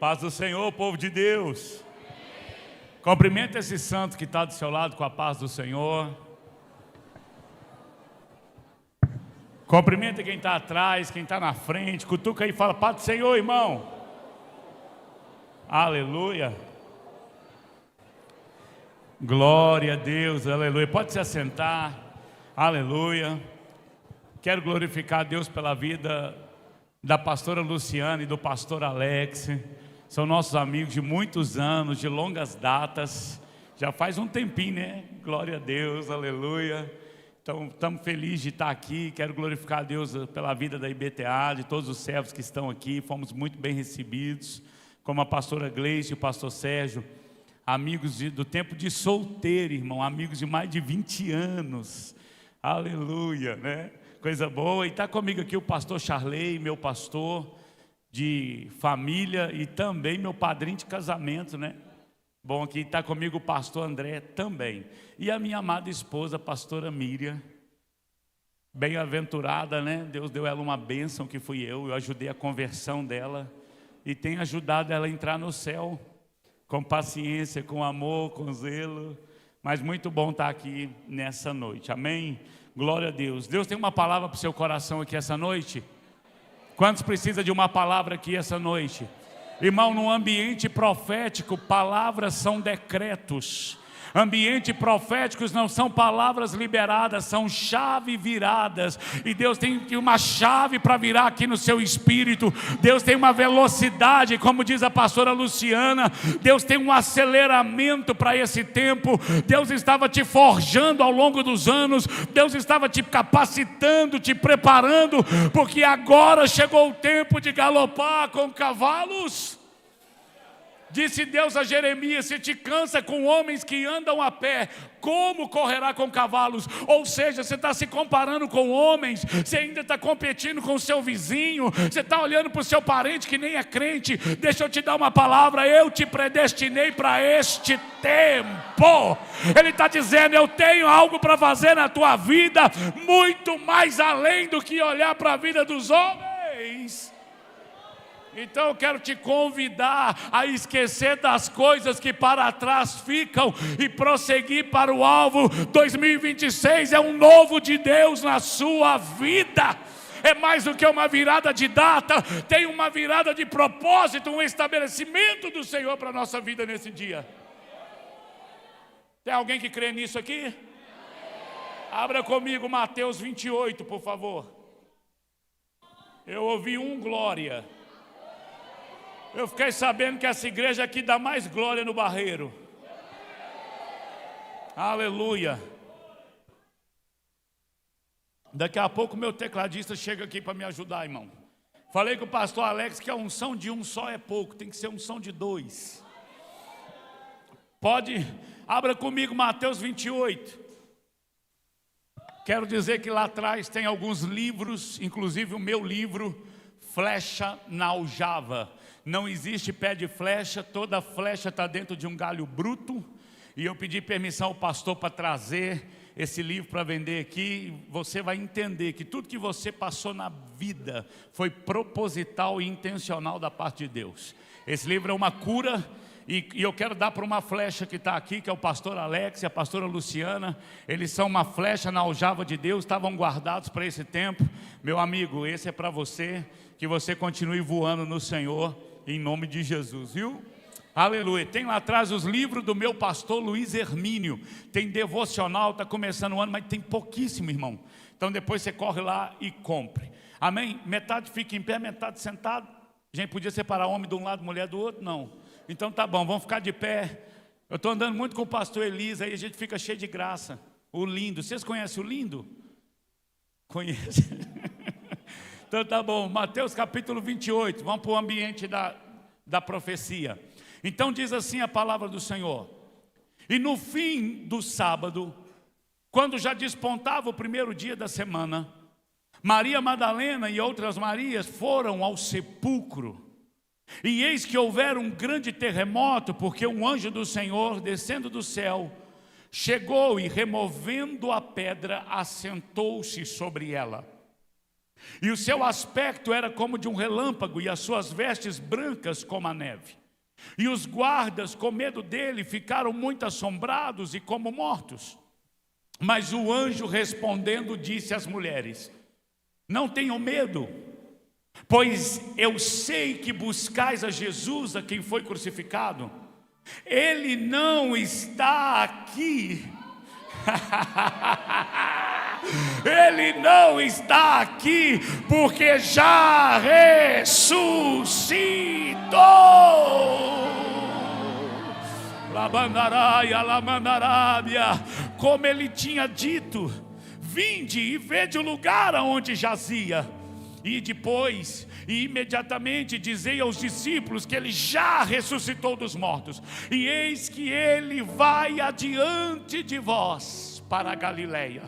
Paz do Senhor, povo de Deus. Cumprimenta esse santo que está do seu lado com a paz do Senhor. Cumprimenta quem está atrás, quem está na frente. Cutuca aí e fala: paz do Senhor, irmão. Aleluia. Glória a Deus, aleluia. Pode se assentar. Aleluia. Quero glorificar a Deus pela vida da pastora Luciana e do pastor Alex. São nossos amigos de muitos anos, de longas datas. Já faz um tempinho, né? Glória a Deus, aleluia. Então, estamos felizes de estar aqui. Quero glorificar a Deus pela vida da IBTA, de todos os servos que estão aqui. Fomos muito bem recebidos, como a pastora Gleice e o pastor Sérgio. Amigos do tempo de solteiro, irmão. Amigos de mais de 20 anos. Aleluia, né? Coisa boa. E está comigo aqui o pastor Charley, meu pastor de família e também meu padrinho de casamento, né? Bom, aqui está comigo o pastor André também. E a minha amada esposa, a pastora Miriam. Bem-aventurada, né? Deus deu ela uma bênção que fui eu ajudei a conversão dela. E tenho ajudado ela a entrar no céu. Com paciência, com amor, com zelo. Mas muito bom estar aqui nessa noite, amém? Glória a Deus. Deus tem uma palavra para o seu coração aqui essa noite? Quantos precisam de uma palavra aqui essa noite? Irmão, num ambiente profético, palavras são decretos. Ambiente proféticos não são palavras liberadas, são chave viradas. E Deus tem uma chave para virar aqui no seu espírito. Deus tem uma velocidade, como diz a pastora Luciana. Deus tem um aceleramento para esse tempo. Deus estava te forjando ao longo dos anos. Deus estava te capacitando, te preparando, porque agora chegou o tempo de galopar com cavalos. Disse Deus a Jeremias: se te cansa com homens que andam a pé, como correrá com cavalos? Ou seja, você está se comparando com homens, você ainda está competindo com o seu vizinho, você está olhando para o seu parente que nem é crente. Deixa eu te dar uma palavra: eu te predestinei para este tempo. Ele está dizendo: eu tenho algo para fazer na tua vida, muito mais além do que olhar para a vida dos homens. Então eu quero te convidar a esquecer das coisas que para trás ficam e prosseguir para o alvo. 2026 é um novo de Deus na sua vida. É mais do que uma virada de data, tem uma virada de propósito, um estabelecimento do Senhor para a nossa vida nesse dia. Tem alguém que crê nisso aqui? Abra comigo Mateus 28, por favor. Eu ouvi glória. Eu fiquei sabendo que essa igreja aqui dá mais glória no Barreiro. Aleluia. Daqui a pouco meu tecladista chega aqui para me ajudar, irmão. Falei com o pastor Alex que a unção de um só é pouco, tem que ser unção de dois. Pode, abra comigo Mateus 28. Quero dizer que lá atrás tem alguns livros, inclusive o meu livro, Flecha na Aljava. Não existe pé de flecha, toda flecha está dentro de um galho bruto. E eu pedi permissão ao pastor para trazer esse livro para vender aqui. Você vai entender que tudo que você passou na vida foi proposital e intencional da parte de Deus. Esse livro é uma cura. E eu quero dar para uma flecha que está aqui, que é o pastor Alex e a pastora Luciana. Eles são uma flecha na aljava de Deus, estavam guardados para esse tempo. Meu amigo, esse é para você, que você continue voando no Senhor, em nome de Jesus, viu? Aleluia. Tem lá atrás os livros do meu pastor Luiz Hermínio. Tem devocional, está começando o ano, mas tem pouquíssimo, irmão. Então depois você corre lá e compre. Amém? Metade fica em pé, metade sentado. A gente podia separar homem de um lado, mulher do outro? Não. Então tá bom, vamos ficar de pé. Eu estou andando muito com o pastor Elisa, aí a gente fica cheio de graça. O lindo, vocês conhecem o lindo? Conhece? Então tá bom, Mateus capítulo 28, vamos para o ambiente da profecia. Então diz assim a palavra do Senhor: e no fim do sábado, quando já despontava o primeiro dia da semana, Maria Madalena e outras Marias foram ao sepulcro. E eis que houver um grande terremoto, porque um anjo do Senhor, descendo do céu, chegou e, removendo a pedra, assentou-se sobre ela. E o seu aspecto era como de um relâmpago, e as suas vestes brancas como a neve. E os guardas, com medo dele, ficaram muito assombrados e como mortos. Mas o anjo respondendo disse às mulheres: não tenham medo, pois eu sei que buscais a Jesus, a quem foi crucificado. Ele não está aqui. Ele não está aqui, porque já ressuscitou. Labandaraia, lamandarábia, como ele tinha dito: vinde e vede o lugar aonde jazia. E depois, e imediatamente dizei aos discípulos que ele já ressuscitou dos mortos. E eis que ele vai adiante de vós para a Galileia.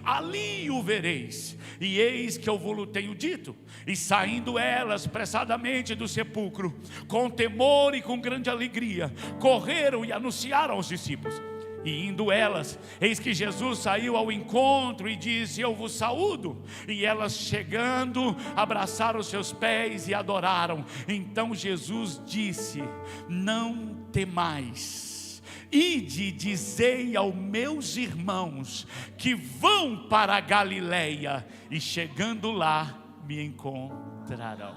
Ali o vereis. E eis que eu vos tenho dito. E saindo elas apressadamente do sepulcro, com temor e com grande alegria, correram e anunciaram aos discípulos. E indo elas, eis que Jesus saiu ao encontro e disse: eu vos saúdo. E elas chegando, abraçaram os seus pés e adoraram. Então Jesus disse: não temais, ide e dizei aos meus irmãos que vão para a Galileia, e chegando lá me encontrarão.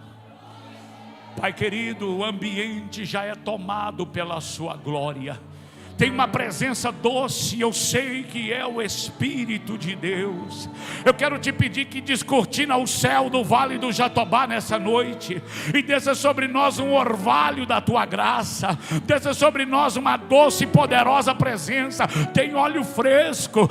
Pai querido, o ambiente já é tomado pela sua glória. Tem uma presença doce, eu sei que é o Espírito de Deus. Eu quero te pedir que descortina o céu do Vale do Jatobá nessa noite, e desça sobre nós um orvalho da tua graça, desça sobre nós uma doce e poderosa presença. Tem óleo fresco,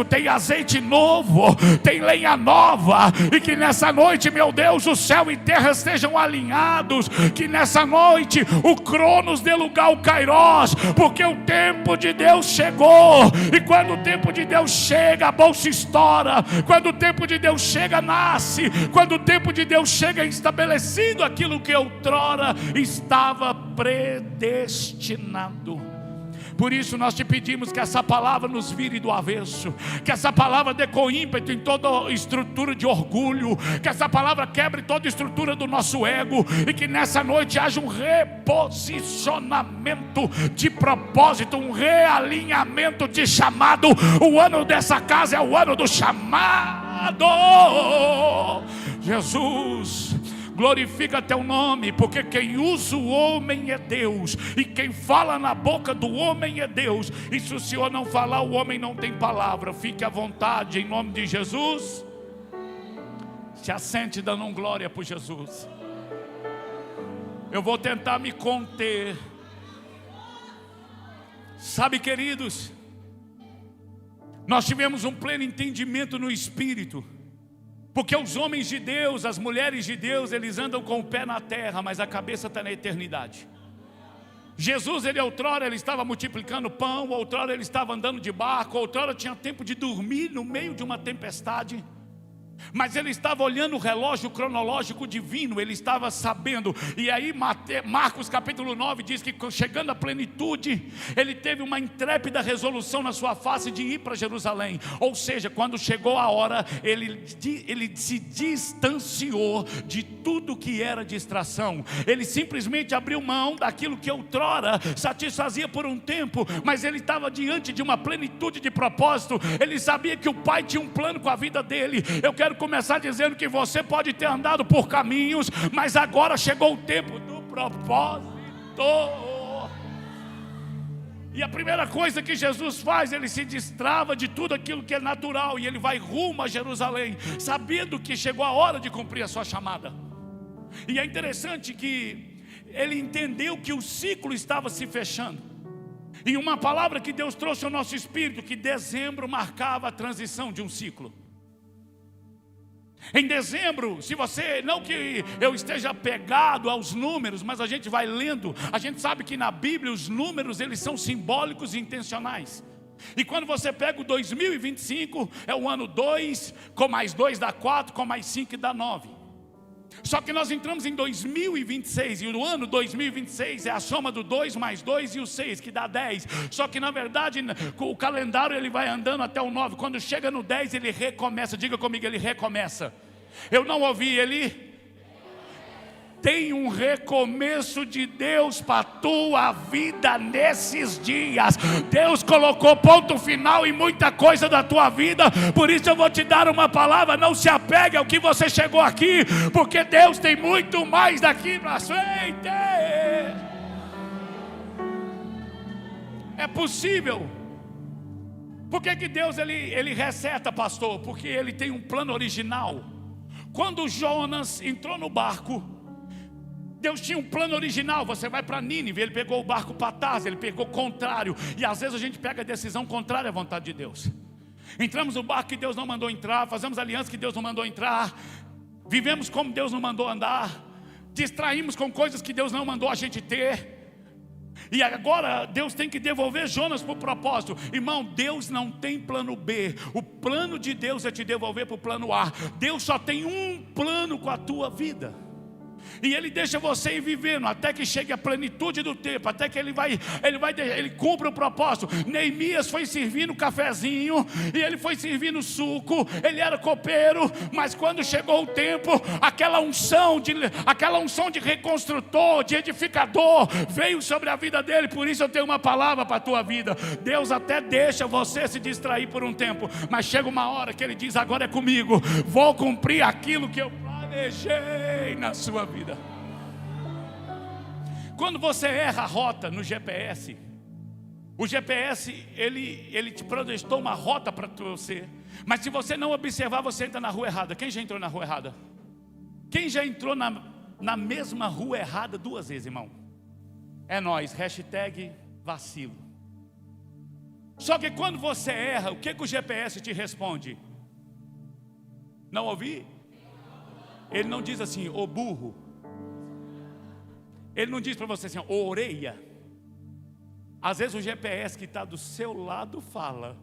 tem azeite novo, tem lenha nova, e que nessa noite, meu Deus, o céu e terra estejam alinhados, que nessa noite o Cronos dê lugar ao Kairos, porque o tempo de Deus chegou. E quando o tempo de Deus chega, a bolsa estoura. Quando o tempo de Deus chega, nasce. Quando o tempo de Deus chega, é estabelecido aquilo que outrora estava predestinado. Por isso nós te pedimos que essa palavra nos vire do avesso, que essa palavra dê com ímpeto em toda estrutura de orgulho, que essa palavra quebre toda estrutura do nosso ego, e que nessa noite haja um reposicionamento de propósito, um realinhamento de chamado. O ano dessa casa é o ano do chamado. Jesus, glorifica teu nome, porque quem usa o homem é Deus, e quem fala na boca do homem é Deus. E se o Senhor não falar, o homem não tem palavra. Fique à vontade, em nome de Jesus. Se assente dando glória por Jesus. Eu vou tentar me conter. Sabe, queridos, nós tivemos um pleno entendimento no Espírito, porque os homens de Deus, as mulheres de Deus, eles andam com o pé na terra, mas a cabeça está na eternidade. Jesus, outrora ele estava multiplicando pão, outrora ele estava andando de barco, outrora tinha tempo de dormir no meio de uma tempestade. Mas ele estava olhando o relógio cronológico divino, ele estava sabendo. E aí Marcos capítulo 9 diz que chegando à plenitude, ele teve uma intrépida resolução na sua face de ir para Jerusalém. Ou seja, quando chegou a hora, ele se distanciou de tudo que era distração. Ele simplesmente abriu mão daquilo que outrora satisfazia por um tempo, mas ele estava diante de uma plenitude de propósito. Ele sabia que o Pai tinha um plano com a vida dele. Eu quero começar dizendo que você pode ter andado por caminhos, mas agora chegou o tempo do propósito. E a primeira coisa que Jesus faz, ele se destrava de tudo aquilo que é natural, e ele vai rumo a Jerusalém, sabendo que chegou a hora de cumprir a sua chamada. E é interessante que ele entendeu que o ciclo estava se fechando. E uma palavra que Deus trouxe ao nosso espírito, que dezembro marcava a transição de um ciclo. Em dezembro, se você, não que eu esteja apegado aos números, mas a gente vai lendo, a gente sabe que na Bíblia os números eles são simbólicos e intencionais. E quando você pega o 2025, é o ano 2, com mais 2 dá 4, com mais 5 dá 9. Só que nós entramos em 2026, e o ano 2026 é a soma do 2 mais 2 e o 6, que dá 10. Só que na verdade o calendário ele vai andando até o 9. Quando chega no 10 ele recomeça. Diga comigo, ele recomeça. Eu não ouvi ele. Tem um recomeço de Deus para a tua vida nesses dias. Deus colocou ponto final em muita coisa da tua vida. Por isso eu vou te dar uma palavra: não se apegue ao que você chegou aqui, porque Deus tem muito mais daqui para frente. É possível. Por que Deus ele reseta, pastor? Porque ele tem um plano original. Quando Jonas entrou no barco, Deus tinha um plano original. Você vai para Nínive, ele pegou o barco para Tarsis, ele pegou contrário. E às vezes a gente pega a decisão contrária à vontade de Deus. Entramos no barco que Deus não mandou entrar, fazemos aliança que Deus não mandou entrar, vivemos como Deus não mandou andar, distraímos com coisas que Deus não mandou a gente ter. E agora Deus tem que devolver Jonas para o propósito. Irmão, Deus não tem plano B. O plano de Deus é te devolver para o plano A. Deus só tem um plano com a tua vida. E Ele deixa você ir vivendo até que chegue a plenitude do tempo, até que Ele cumpra o propósito. Neemias foi servindo cafezinho, e ele foi servindo suco, ele era copeiro, mas quando chegou o tempo, aquela unção de reconstrutor, de edificador, veio sobre a vida dele. Por isso eu tenho uma palavra para a tua vida. Deus até deixa você se distrair por um tempo, mas chega uma hora que Ele diz: agora é comigo, vou cumprir aquilo que eu planejei na sua vida. Quando você erra a rota no GPS, o GPS ele te projetou uma rota para você, mas se você não observar, você entra na rua errada. Quem já entrou na rua errada? Quem já entrou na mesma rua errada 2 vezes, irmão? É nós, hashtag vacilo. Só que quando você erra, o que o GPS te responde? Não ouvi? Ele não diz assim: ô burro. Ele não diz para você assim: ô orelha. Às vezes o GPS que está do seu lado fala: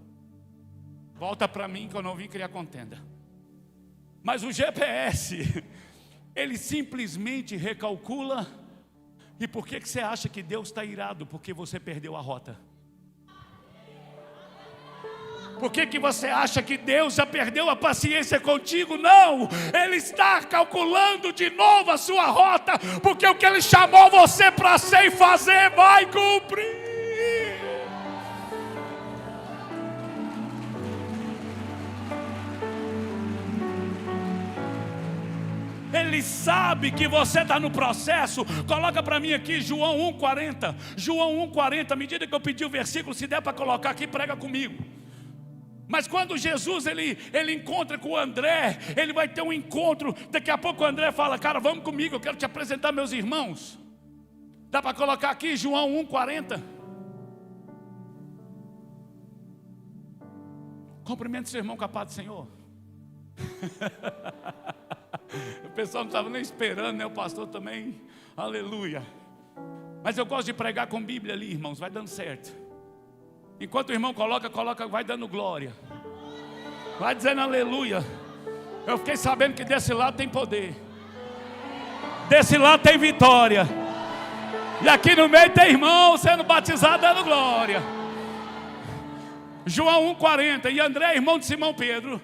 volta para mim que eu não vim criar contenda. Mas o GPS, ele simplesmente recalcula. E por que você acha que Deus está irado? Porque você perdeu a rota. Por que você acha que Deus já perdeu a paciência contigo? Não, Ele está calculando de novo a sua rota, porque o que Ele chamou você para ser e fazer, vai cumprir. Ele sabe que você está no processo. Coloca para mim aqui João 1,40. João 1,40, à medida que eu pedi o versículo, se der para colocar aqui, prega comigo. Mas quando Jesus ele encontra com o André, ele vai ter um encontro. Daqui a pouco o André fala: cara, vamos comigo, eu quero te apresentar meus irmãos. Dá para colocar aqui João 1,40. Cumprimento seu irmão com a paz do Senhor. O pessoal não estava nem esperando, né? O pastor também, aleluia. Mas eu gosto de pregar com Bíblia ali, irmãos, vai dando certo. Enquanto o irmão coloca, vai dando glória, vai dizendo aleluia. Eu fiquei sabendo que desse lado tem poder, desse lado tem vitória, e aqui no meio tem irmão sendo batizado dando glória. João 1,40. E André, irmão de Simão Pedro,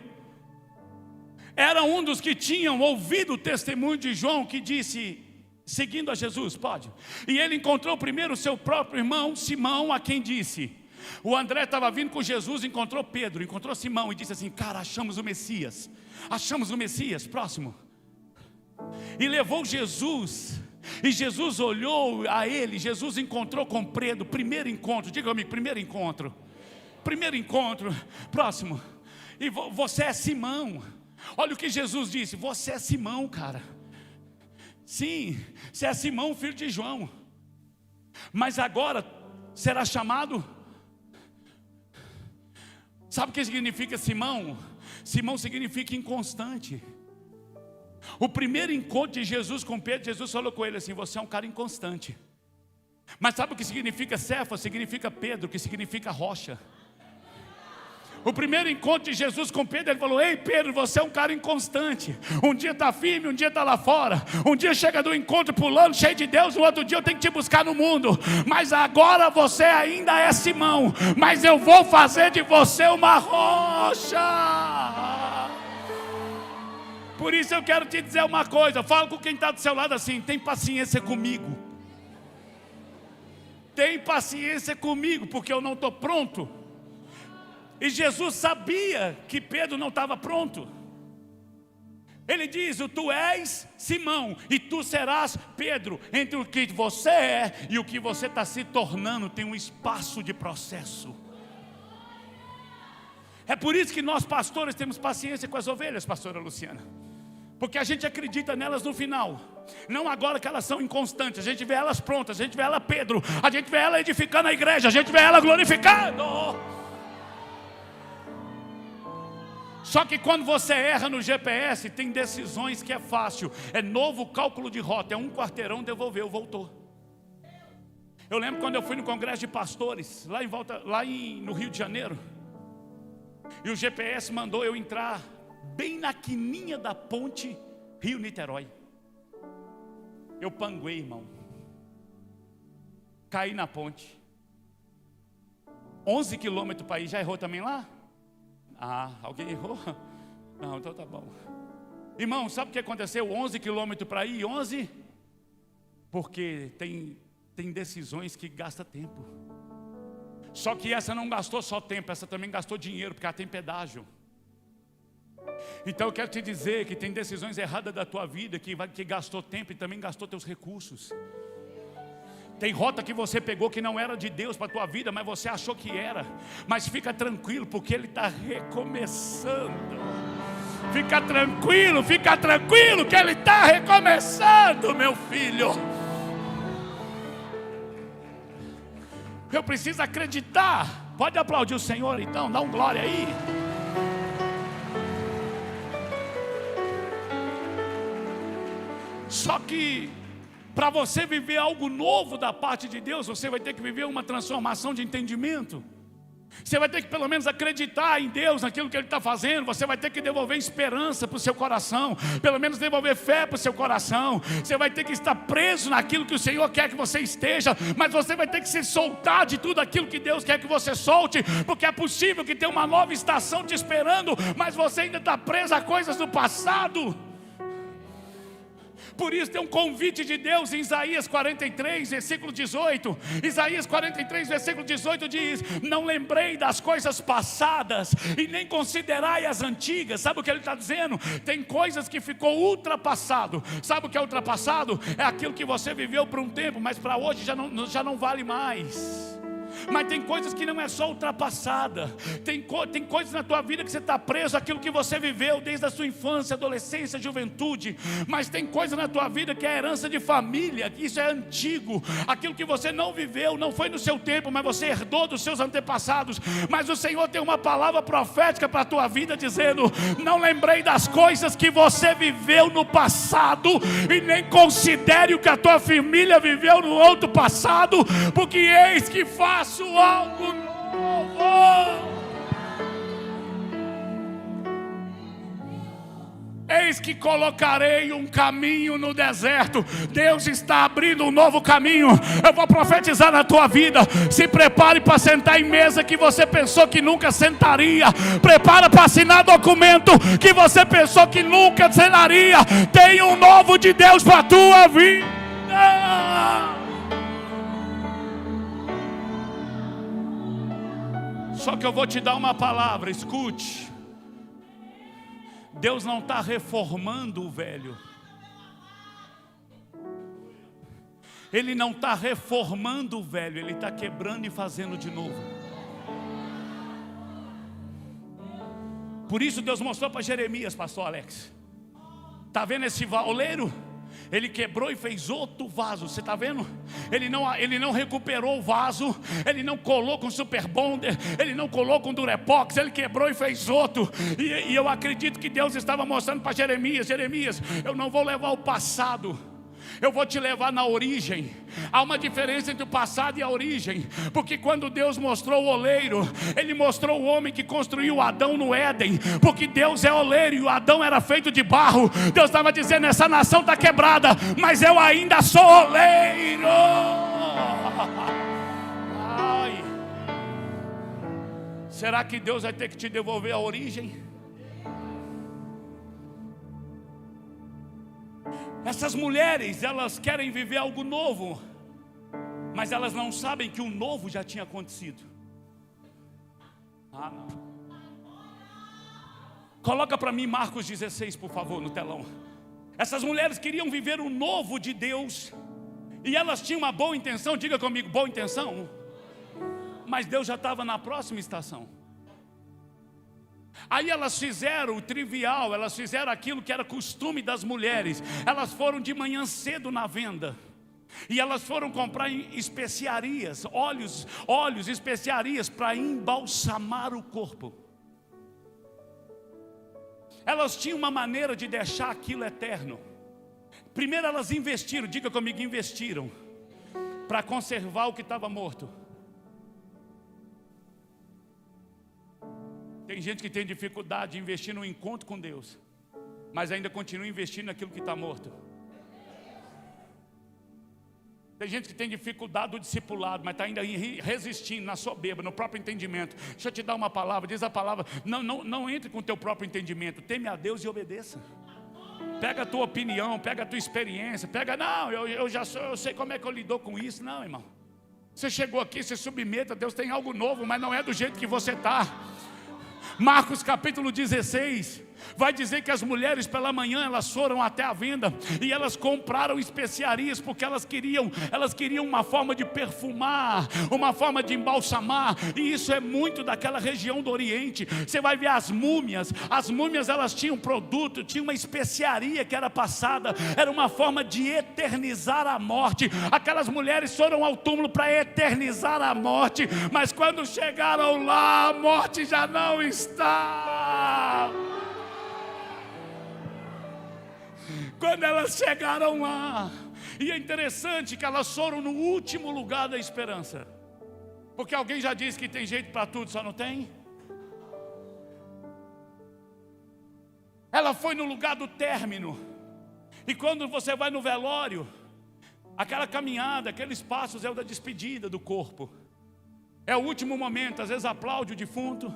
era um dos que tinham ouvido o testemunho de João, que disse, seguindo a Jesus, pode. E ele encontrou primeiro o seu próprio irmão Simão, a quem disse. O André estava vindo com Jesus, encontrou Pedro, encontrou Simão e disse assim: cara, achamos o Messias, próximo. E levou Jesus, e Jesus olhou a ele. Jesus encontrou com Pedro, primeiro encontro, diga comigo, primeiro encontro, próximo. E você é Simão. Olha o que Jesus disse: você é Simão, cara. Sim, você é Simão, filho de João. Mas agora será chamado. Sabe o que significa Simão? Simão significa inconstante. O primeiro encontro de Jesus com Pedro, Jesus falou com ele assim: você é um cara inconstante. Mas sabe o que significa Cefas? Significa Pedro, que significa rocha. O primeiro encontro de Jesus com Pedro, ele falou: ei Pedro, você é um cara inconstante. Um dia está firme, um dia está lá fora. Um dia chega do encontro pulando, cheio de Deus. No outro dia eu tenho que te buscar no mundo. Mas agora você ainda é Simão. Mas eu vou fazer de você uma rocha. Por isso eu quero te dizer uma coisa. Fala com quem está do seu lado assim: tem paciência comigo. Tem paciência comigo, porque eu não estou pronto. E Jesus sabia que Pedro não estava pronto. Ele diz: tu és Simão, e tu serás Pedro. Entre o que você é e o que você está se tornando, tem um espaço de processo. É por isso que nós pastores temos paciência com as ovelhas, pastora Luciana. Porque a gente acredita nelas no final. Não agora que elas são inconstantes. A gente vê elas prontas, a gente vê ela Pedro, a gente vê ela edificando a igreja, a gente vê ela glorificando. Só que quando você erra no GPS, tem decisões que é fácil. É novo cálculo de rota, é um quarteirão, devolveu, voltou. Eu lembro quando eu fui no congresso de pastores, no Rio de Janeiro. E o GPS mandou eu entrar bem na quininha da ponte Rio-Niterói. Eu panguei, irmão. Caí na ponte. 11 quilômetros para ir, já errou também lá? Ah, alguém errou? Não, então tá bom. Irmão, sabe o que aconteceu? 11 quilômetros para ir, 11? Porque tem decisões que gastam tempo. Só que essa não gastou só tempo, essa também gastou dinheiro, porque ela tem pedágio. Então eu quero te dizer que tem decisões erradas da tua vida que gastou tempo e também gastou teus recursos. Tem rota que você pegou que não era de Deus para a tua vida, mas você achou que era. Mas fica tranquilo, porque Ele está recomeçando. Fica tranquilo que Ele está recomeçando, meu filho. Eu preciso acreditar. Pode aplaudir o Senhor então, dá um glória aí. Só que para você viver algo novo da parte de Deus, você vai ter que viver uma transformação de entendimento. Você vai ter que pelo menos acreditar em Deus, naquilo que Ele está fazendo. Você vai ter que devolver esperança para o seu coração, pelo menos devolver fé para o seu coração. Você vai ter que estar preso naquilo que o Senhor quer que você esteja, mas você vai ter que se soltar de tudo aquilo que Deus quer que você solte, porque é possível que tenha uma nova estação te esperando, mas você ainda está preso a coisas do passado. Por isso tem um convite de Deus em Isaías 43, versículo 18. Isaías 43, versículo 18 diz: não lembrei das coisas passadas e nem considerai as antigas. Sabe o que ele está dizendo? Tem coisas que ficou ultrapassado. Sabe o que é ultrapassado? É aquilo que você viveu por um tempo, mas para hoje já não vale mais. Mas tem coisas que não é só ultrapassada. Tem coisas na tua vida que você está preso àquilo que você viveu desde a sua infância, adolescência, juventude. Mas tem coisa na tua vida que é herança de família, que isso é antigo. Aquilo que você não viveu, não foi no seu tempo, mas você herdou dos seus antepassados. Mas o Senhor tem uma palavra profética para a tua vida, dizendo: não lembrei das coisas que você viveu no passado, e nem considere o que a tua família viveu no outro passado, porque eis que faço algo novo. Eis que colocarei um caminho no deserto. Deus está abrindo um novo caminho. Eu vou profetizar na tua vida. Se prepare para sentar em mesa que você pensou que nunca sentaria. Prepara para assinar documento que você pensou que nunca assinaria. Tem um novo de Deus para a tua vida. Só que eu vou te dar uma palavra, escute. Deus não está reformando o velho. Ele não está reformando o velho, Ele está quebrando e fazendo de novo. Por isso Deus mostrou para Jeremias, pastor Alex. Está vendo esse oleiro? Ele quebrou e fez outro vaso. Você está vendo? Ele não recuperou o vaso. Ele não colou com super bonder. Ele não colou com durepox. Ele quebrou e fez outro. E eu acredito que Deus estava mostrando para Jeremias: Jeremias, eu não vou levar o passado, eu vou te levar na origem. Há uma diferença entre o passado e a origem. Porque quando Deus mostrou o oleiro, Ele mostrou o homem que construiu Adão no Éden. Porque Deus é oleiro e o Adão era feito de barro. Deus estava dizendo: essa nação está quebrada, mas eu ainda sou oleiro. Ai. Será que Deus vai ter que te devolver a origem? Essas mulheres, elas querem viver algo novo, mas elas não sabem que o novo já tinha acontecido. Ah, não. Coloca para mim Marcos 16, por favor, no telão. Essas mulheres queriam viver o novo de Deus, e elas tinham uma boa intenção. Diga comigo, boa intenção. Mas Deus já estava na próxima estação. Aí elas fizeram o trivial, elas fizeram aquilo que era costume das mulheres. Elas foram de manhã cedo na venda, e elas foram comprar especiarias, óleos, especiarias para embalsamar o corpo. Elas tinham uma maneira de deixar aquilo eterno. Primeiro elas investiram, diga comigo, investiram, para conservar o que estava morto. Tem gente que tem dificuldade de investir no encontro com Deus, mas ainda continua investindo naquilo que está morto. Tem gente que tem dificuldade do discipulado, mas está ainda resistindo na soberba, no próprio entendimento. Deixa eu te dar uma palavra, diz a palavra: não entre com o teu próprio entendimento, teme a Deus e obedeça. Pega a tua opinião, pega a tua experiência, eu sei como é que eu lido com isso. Não, irmão, você chegou aqui, se submeta, Deus tem algo novo, mas não é do jeito que você está. Marcos capítulo 16 vai dizer que as mulheres pela manhã elas foram até a venda e elas compraram especiarias, porque elas queriam uma forma de perfumar, uma forma de embalsamar. E isso é muito daquela região do Oriente. Você vai ver as múmias elas tinham produto, tinha uma especiaria que era passada, era uma forma de eternizar a morte. Aquelas mulheres foram ao túmulo para eternizar a morte, mas quando chegaram lá, a morte já não está. Quando elas chegaram lá, e é interessante que elas foram no último lugar da esperança, porque alguém já disse que tem jeito para tudo, só não tem? Ela foi no lugar do término. E quando você vai no velório, aquela caminhada, aqueles passos é o da despedida do corpo. É o último momento. Às vezes aplaude o defunto,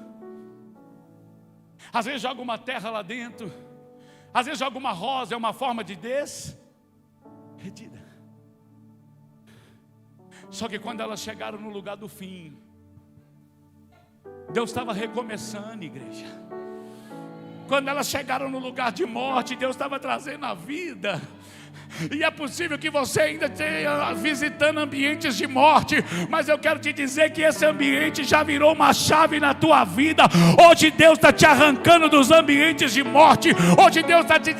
às vezes joga uma terra lá dentro, às vezes joga uma rosa, é uma forma de despedida. Só que quando elas chegaram no lugar do fim, Deus estava recomeçando, igreja. Quando elas chegaram no lugar de morte, Deus estava trazendo a vida. E é possível que você ainda esteja visitando ambientes de morte, mas eu quero te dizer que esse ambiente já virou uma chave na tua vida. Hoje Deus está te arrancando dos ambientes de morte. Hoje Deus está te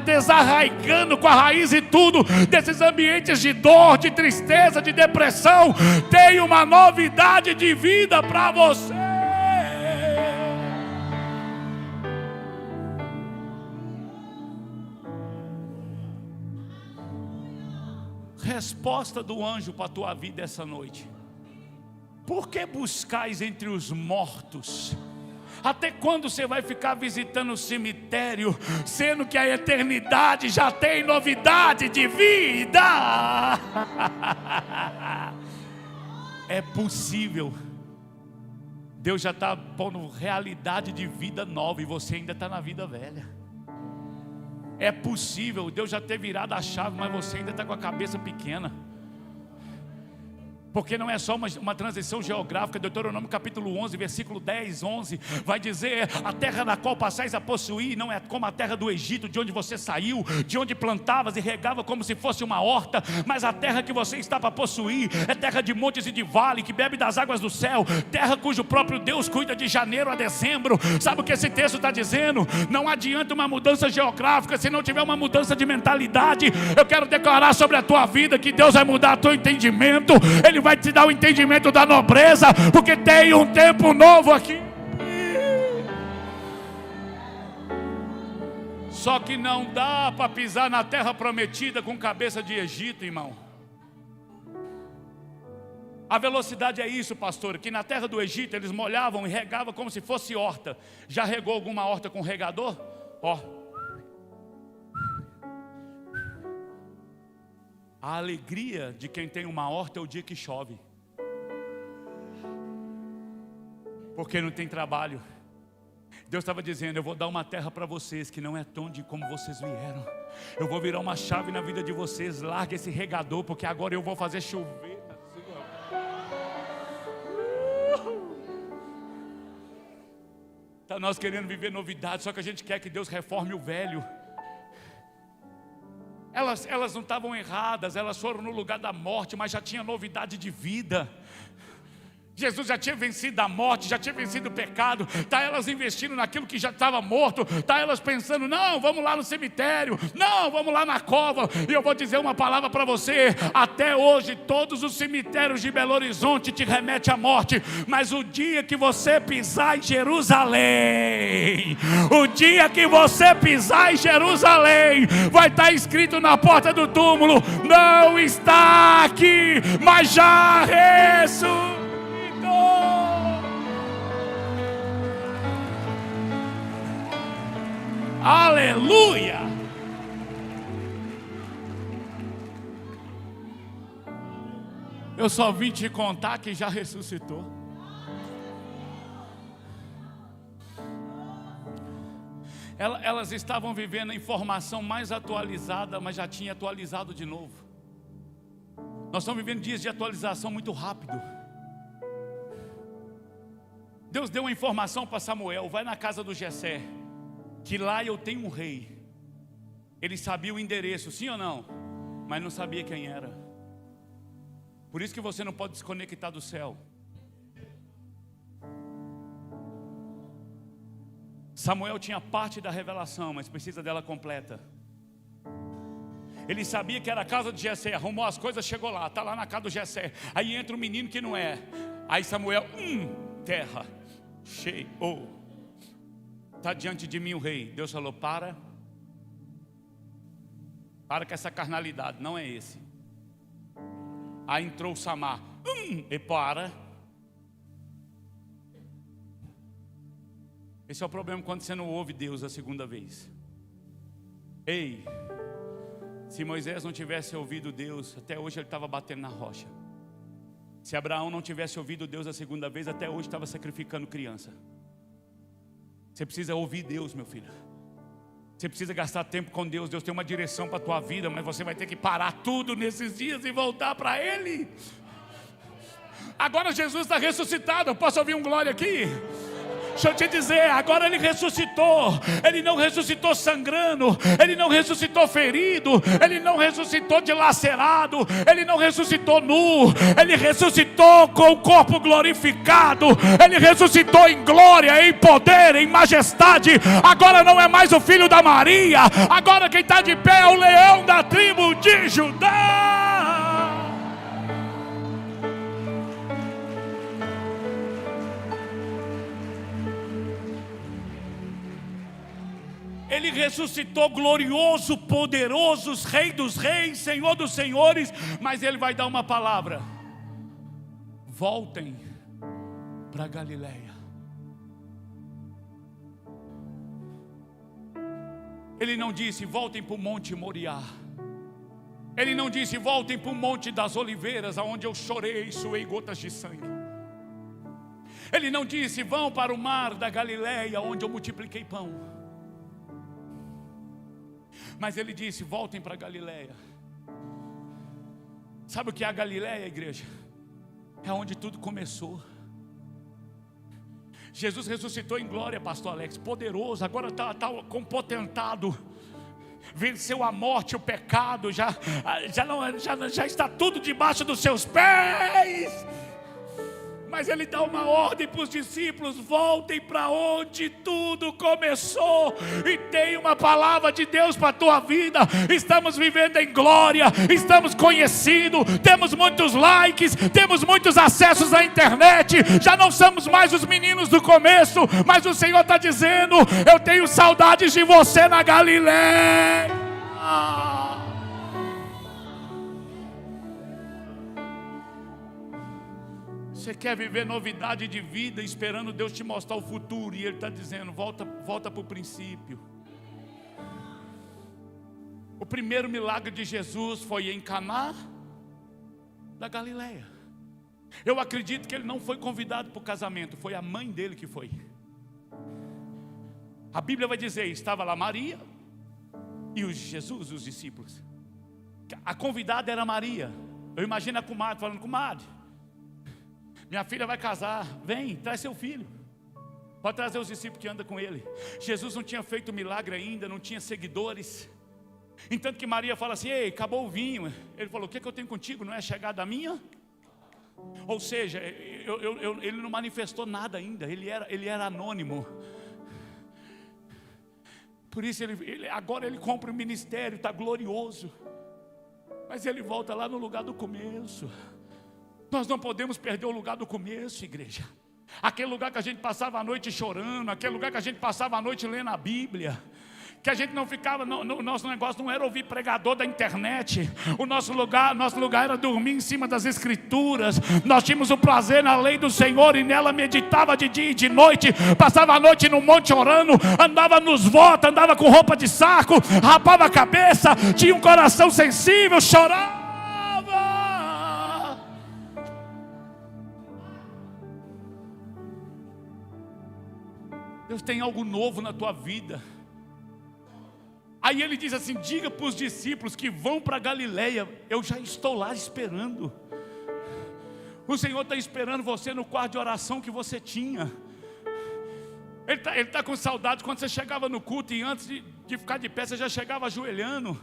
desarraigando com a raiz e tudo desses ambientes de dor, de tristeza, de depressão. Tem uma novidade de vida para você. Resposta do anjo para a tua vida essa noite: por que buscais entre os mortos? Até quando você vai ficar visitando o cemitério, sendo que a eternidade já tem novidade de vida? É possível. Deus já está pondo realidade de vida nova e você ainda está na vida velha. É possível Deus já ter virado a chave, mas você ainda está com a cabeça pequena. Porque não é só uma transição geográfica. Deuteronômio capítulo 11, versículo 10, 11 vai dizer: a terra na qual passais a possuir não é como a terra do Egito, de onde você saiu, de onde plantavas e regava como se fosse uma horta, mas a terra que você está para possuir é terra de montes e de vale, que bebe das águas do céu, terra cujo próprio Deus cuida de janeiro a dezembro. Sabe o que esse texto está dizendo? Não adianta uma mudança geográfica se não tiver uma mudança de mentalidade. Eu quero declarar sobre a tua vida que Deus vai mudar o teu entendimento. Ele vai te dar o entendimento da nobreza, porque tem um tempo novo aqui. Só que não dá para pisar na terra prometida com cabeça de Egito, irmão. A velocidade é isso, pastor, que na terra do Egito eles molhavam e regavam como se fosse horta. Já regou alguma horta com regador? Ó. A alegria de quem tem uma horta é o dia que chove, porque não tem trabalho. Deus estava dizendo: eu vou dar uma terra para vocês que não é tão de como vocês vieram. Eu vou virar uma chave na vida de vocês. Larga esse regador, porque agora eu vou fazer chover. Tá nós querendo viver novidade, só que a gente quer que Deus reforme o velho. Elas não estavam erradas, elas foram no lugar da morte, mas já tinha novidade de vida. Jesus já tinha vencido a morte, já tinha vencido o pecado. Está elas investindo naquilo que já estava morto. Está elas pensando: não, vamos lá no cemitério, não, vamos lá na cova. E eu vou dizer uma palavra para você: até hoje todos os cemitérios de Belo Horizonte te remetem à morte. Mas o dia que você pisar em Jerusalém, o dia que você pisar em Jerusalém, vai estar escrito na porta do túmulo: não está aqui, mas já ressuscitou. Aleluia! Eu só vim te contar que já ressuscitou. Elas estavam vivendo a informação mais atualizada, mas já tinha atualizado de novo. Nós estamos vivendo dias de atualização muito rápido. Deus deu uma informação para Samuel: vai na casa do Jessé, que lá eu tenho um rei. Ele sabia o endereço, sim ou não? Mas não sabia quem era. Por isso que você não pode desconectar do céu. Samuel tinha parte da revelação, mas precisa dela completa. Ele sabia que era a casa de Jessé, arrumou as coisas, chegou lá, está lá na casa do Jessé. Aí entra um menino que não é. Aí Samuel, terra, cheio, está diante de mim o rei. Deus falou: para com essa carnalidade, não é esse. Aí entrou o Samar, e para. Esse é o problema quando você não ouve Deus a segunda vez. Ei, se Moisés não tivesse ouvido Deus, até hoje ele estava batendo na rocha. Se Abraão não tivesse ouvido Deus a segunda vez, até hoje estava sacrificando criança. Você precisa ouvir Deus, meu filho. Você precisa gastar tempo com Deus. Deus tem uma direção para a tua vida, mas você vai ter que parar tudo nesses dias e voltar para Ele. Agora Jesus está ressuscitado. Eu posso ouvir um glória aqui? Deixa eu te dizer, agora Ele ressuscitou. Ele não ressuscitou sangrando, Ele não ressuscitou ferido, Ele não ressuscitou dilacerado, Ele não ressuscitou nu, Ele ressuscitou com o corpo glorificado, Ele ressuscitou em glória, em poder, em majestade. Agora não é mais o filho da Maria, agora quem está de pé é o leão da tribo de Judá. Ele ressuscitou glorioso, poderoso, Rei dos reis, Senhor dos senhores. Mas Ele vai dar uma palavra: voltem para Galileia. Ele não disse: voltem para o Monte Moriá. Ele não disse: voltem para o Monte das Oliveiras, aonde eu chorei e suei gotas de sangue. Ele não disse: vão para o mar da Galileia, onde eu multipliquei pão. Mas Ele disse: voltem para Galileia. Sabe o que é a Galileia, igreja? É onde tudo começou. Jesus ressuscitou em glória, pastor Alex, poderoso, agora está compotentado. Venceu a morte, o pecado, já está tudo debaixo dos seus pés. Mas Ele dá uma ordem para os discípulos: voltem para onde tudo começou. E tem uma palavra de Deus para a tua vida. Estamos vivendo em glória, estamos conhecidos, temos muitos likes, temos muitos acessos à internet. Já não somos mais os meninos do começo, mas o Senhor está dizendo: eu tenho saudades de você na Galileia. Você quer viver novidade de vida, esperando Deus te mostrar o futuro, e Ele está dizendo: volta para o princípio. O primeiro milagre de Jesus foi em Caná da Galileia. Eu acredito que Ele não foi convidado para o casamento, foi a mãe dele que foi. A Bíblia vai dizer, estava lá Maria e Jesus, os discípulos. A convidada era Maria. Eu imagino a comadre falando, comadre, minha filha vai casar, vem, traz seu filho. Pode trazer os discípulos que andam com ele. Jesus não tinha feito milagre ainda, não tinha seguidores. Entanto que Maria fala assim, ei, acabou o vinho. Ele falou, o que eu tenho contigo, não é chegada minha? Ou seja, ele não manifestou nada ainda, ele era anônimo. Por isso agora ele compra o ministério, está glorioso. Mas ele volta lá no lugar do começo. Nós não podemos perder o lugar do começo, igreja. Aquele lugar que a gente passava a noite chorando, aquele lugar que a gente passava a noite lendo a Bíblia, que a gente não ficava, nosso negócio não era ouvir pregador da internet. O nosso lugar era dormir em cima das Escrituras. Nós tínhamos o prazer na lei do Senhor e nela meditava de dia e de noite. Passava a noite no monte orando, andava nos votos, andava com roupa de saco, rapava a cabeça, tinha um coração sensível, chorava. Deus tem algo novo na tua vida. Aí ele diz assim, diga para os discípulos que vão para Galileia, eu já estou lá esperando. O Senhor está esperando você no quarto de oração que você tinha. Ele está com saudade quando você chegava no culto e antes de ficar de pé, você já chegava ajoelhando.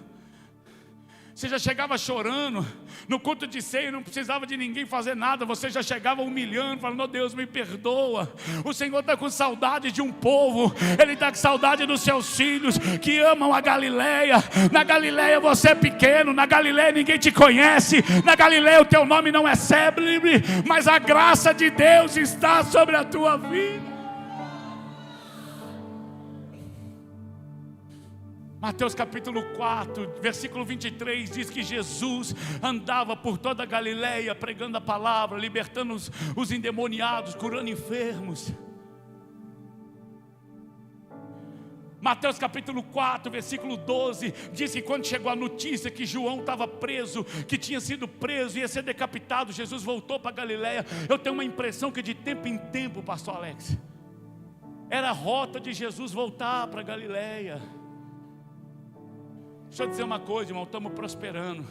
Você já chegava chorando. No culto de ceia não precisava de ninguém fazer nada. Você já chegava humilhando, falando, oh Deus, me perdoa. O Senhor está com saudade de um povo. Ele está com saudade dos seus filhos que amam a Galileia. Na Galileia você é pequeno. Na Galileia ninguém te conhece. Na Galileia o teu nome não é célebre, mas a graça de Deus está sobre a tua vida. Mateus capítulo 4, versículo 23, diz que Jesus andava por toda a Galileia, pregando a palavra, libertando os endemoniados, curando enfermos. Mateus capítulo 4, versículo 12, diz que quando chegou a notícia que João estava preso, que tinha sido preso, ia ser decapitado, Jesus voltou para a Galileia. Eu tenho uma impressão que de tempo em tempo, pastor Alex, era a rota de Jesus voltar para a Galileia. Deixa eu dizer uma coisa, irmão, estamos prosperando.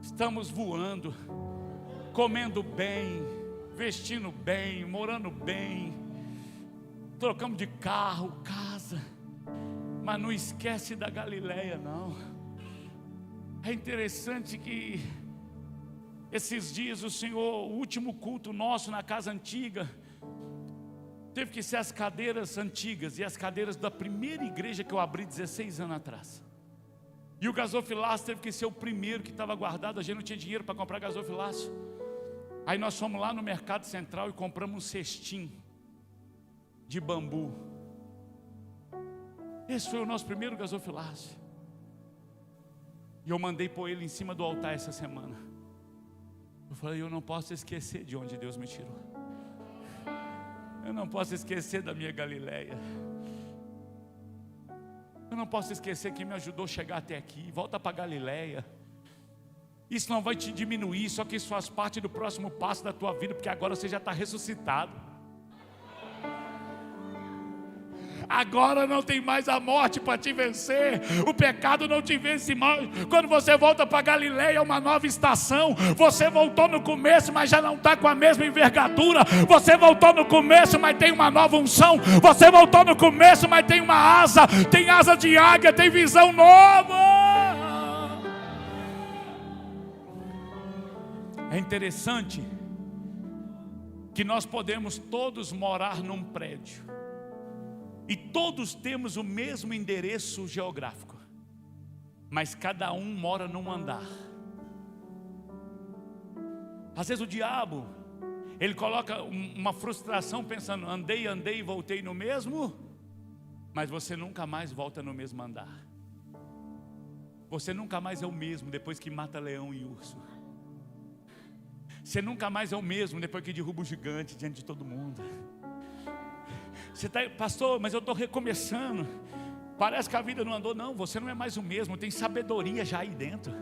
Estamos voando, comendo bem, vestindo bem, morando bem, trocamos de carro, casa, mas não esquece da Galileia, não. É interessante que esses dias o Senhor, o último culto nosso na casa antiga, teve que ser as cadeiras antigas e as cadeiras da primeira igreja que eu abri 16 anos atrás. E o gasofilácio teve que ser o primeiro que estava guardado. A gente não tinha dinheiro para comprar gasofilácio. Aí nós fomos lá no Mercado Central e compramos um cestinho de bambu. Esse foi o nosso primeiro gasofilácio. E eu mandei pôr ele em cima do altar essa semana. Eu falei, eu não posso esquecer de onde Deus me tirou. Eu não posso esquecer da minha Galileia. Eu não posso esquecer quem me ajudou a chegar até aqui. Volta para Galileia. Isso não vai te diminuir, só que isso faz parte do próximo passo da tua vida, porque agora você já está ressuscitado. Agora não tem mais a morte para te vencer. O pecado não te vence mais. Quando você volta para Galileia é uma nova estação. Você voltou no começo, mas já não está com a mesma envergadura. Você voltou no começo, mas tem uma nova unção. Você voltou no começo, mas tem uma asa. Tem asa de águia, tem visão nova. É interessante que nós podemos todos morar num prédio e todos temos o mesmo endereço geográfico, mas cada um mora num andar. Às vezes o diabo, ele coloca uma frustração pensando, andei e voltei no mesmo, mas você nunca mais volta no mesmo andar. Você nunca mais é o mesmo depois que mata leão e urso. Você nunca mais é o mesmo depois que derruba o gigante diante de todo mundo. Você está, pastor, mas eu estou recomeçando. Parece que a vida não andou. Não, você não é mais o mesmo. Tem sabedoria já aí dentro,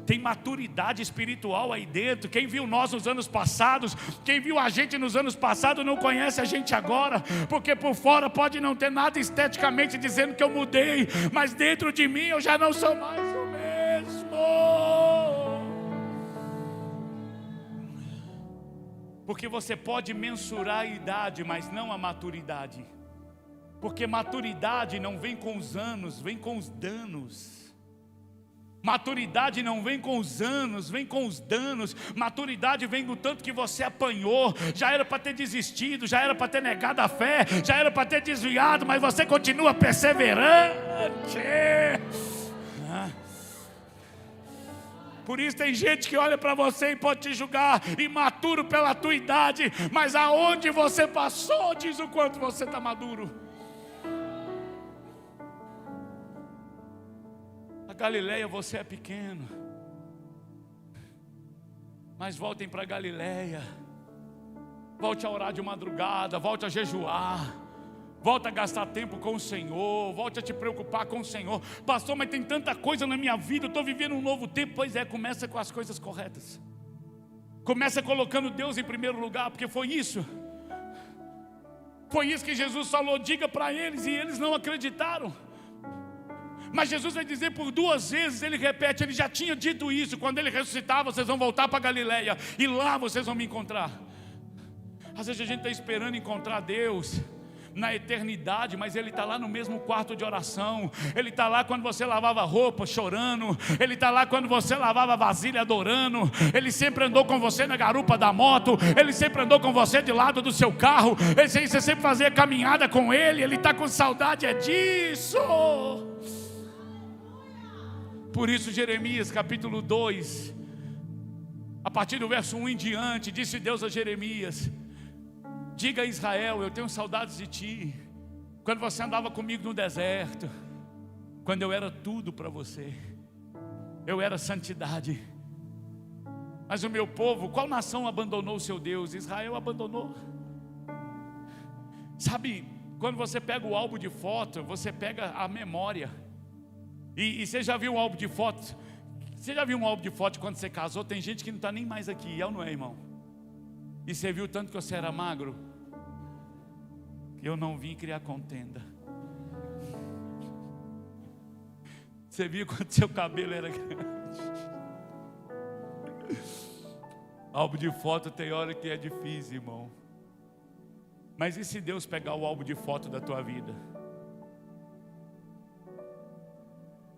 tem maturidade espiritual aí dentro. Quem viu nós nos anos passados, quem viu a gente nos anos passados, não conhece a gente agora, porque por fora pode não ter nada esteticamente dizendo que eu mudei, mas dentro de mim eu já não sou mais o mesmo. Porque você pode mensurar a idade, mas não a maturidade. Porque maturidade não vem com os anos, vem com os danos. Maturidade não vem com os anos, vem com os danos. Maturidade vem do tanto que você apanhou. Já era para ter desistido, já era para ter negado a fé, já era para ter desviado, mas você continua perseverante. Por isso tem gente que olha para você e pode te julgar imaturo pela tua idade, mas aonde você passou diz o quanto você está maduro. Galileia, você é pequeno, mas voltem para Galileia. Volte a orar de madrugada, volte a jejuar, volte a gastar tempo com o Senhor, volte a te preocupar com o Senhor. Pastor, mas tem tanta coisa na minha vida, eu estou vivendo um novo tempo. Pois é, começa com as coisas corretas, começa colocando Deus em primeiro lugar, porque foi isso que Jesus falou, diga para eles, e eles não acreditaram. Mas Jesus vai dizer por 2 vezes, ele repete, ele já tinha dito isso. Quando ele ressuscitar, vocês vão voltar para Galileia, e lá vocês vão me encontrar. Às vezes a gente está esperando encontrar Deus na eternidade, mas Ele está lá no mesmo quarto de oração. Ele está lá quando você lavava roupa chorando. Ele está lá quando você lavava vasilha adorando. Ele sempre andou com você na garupa da moto. Ele sempre andou com você de lado do seu carro. Você sempre fazia caminhada com Ele. Ele está com saudade disso. Por isso Jeremias capítulo 2, a partir do verso 1 em diante, disse Deus a Jeremias: diga a Israel, eu tenho saudades de ti. Quando você andava comigo no deserto, quando eu era tudo para você, eu era santidade. Mas o meu povo, qual nação abandonou o seu Deus? Israel abandonou. Sabe, quando você pega o álbum de foto, você pega a memória. E você já viu um álbum de foto? Você já viu um álbum de foto quando você casou? Tem gente que não está nem mais aqui, é ou não é, irmão? E você viu tanto que você era magro? Eu não vim criar contenda. Você viu quando seu cabelo era grande? Álbum de foto tem hora que é difícil, irmão. Mas e se Deus pegar o álbum de foto da tua vida?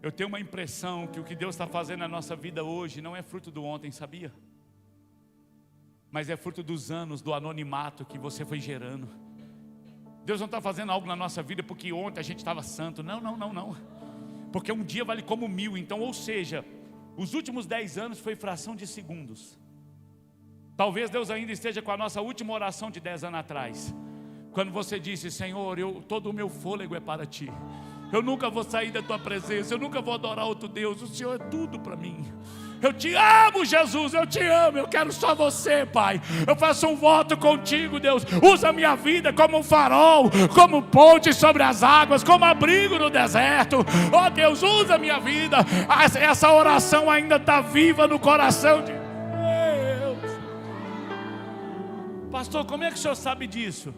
Eu tenho uma impressão que o que Deus está fazendo na nossa vida hoje não é fruto do ontem, sabia? Mas é fruto dos anos, do anonimato que você foi gerando. Deus não está fazendo algo na nossa vida porque ontem a gente estava santo. Não. Porque um dia vale como 1000. Então, ou seja, os últimos 10 anos foi fração de segundos. Talvez Deus ainda esteja com a nossa última oração de 10 anos atrás, quando você disse: Senhor, todo o meu fôlego é para Ti. Eu nunca vou sair da Tua presença, eu nunca vou adorar outro Deus. O Senhor é tudo para mim. Eu te amo, Jesus, eu te amo, eu quero só você, Pai. Eu faço um voto contigo, Deus. Usa a minha vida como um farol, como ponte sobre as águas, como abrigo no deserto. Oh Deus, usa a minha vida. Essa oração ainda está viva no coração de Deus. Pastor, como é que o senhor sabe disso?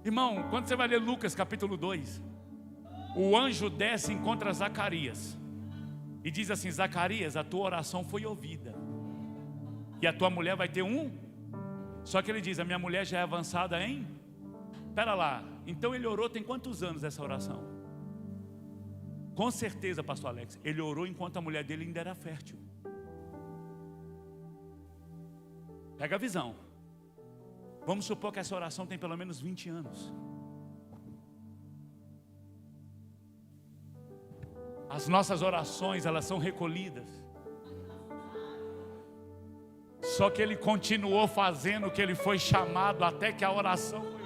Irmão, quando você vai ler Lucas capítulo 2, o anjo desce e encontra Zacarias e diz assim: Zacarias, a tua oração foi ouvida, e a tua mulher vai ter Só que ele diz: a minha mulher já é avançada em... Espera lá, então ele orou, tem quantos anos essa oração? Com certeza, pastor Alex, ele orou enquanto a mulher dele ainda era fértil. Pega a visão. Vamos supor que essa oração tem pelo menos 20 anos. As nossas orações, elas são recolhidas. Só que ele continuou fazendo o que ele foi chamado, até que a oração foi...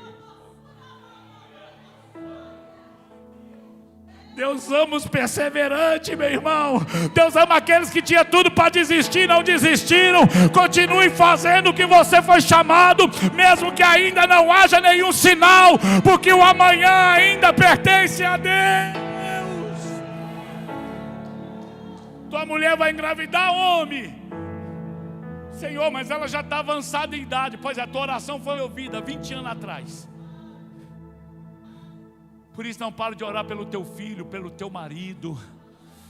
Deus ama os perseverantes, meu irmão. Deus ama aqueles que tinham tudo para desistir, não desistiram. Continue fazendo o que você foi chamado, mesmo que ainda não haja nenhum sinal, porque o amanhã ainda pertence a Deus. Tua mulher vai engravidar, homem. Senhor, mas ela já está avançada em idade. Pois a tua oração foi ouvida 20 anos atrás. Por isso não pare de orar pelo teu filho, pelo teu marido.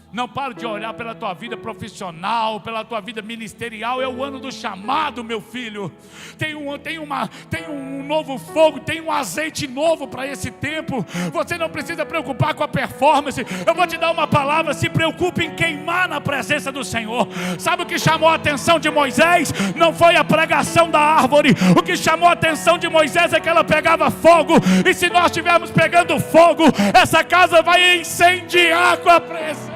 Não pare de orar pela tua vida profissional, pela tua vida ministerial. É o ano do chamado, meu filho. Tem um novo fogo, tem um azeite novo para esse tempo. Você não precisa preocupar com a performance. Eu vou te dar uma palavra: se preocupe em queimar na presença do Senhor. Sabe o que chamou a atenção de Moisés? Não foi a pregação da árvore. O que chamou a atenção de Moisés é que ela pegava fogo. E se nós estivermos pegando fogo, essa casa vai incendiar com a presença.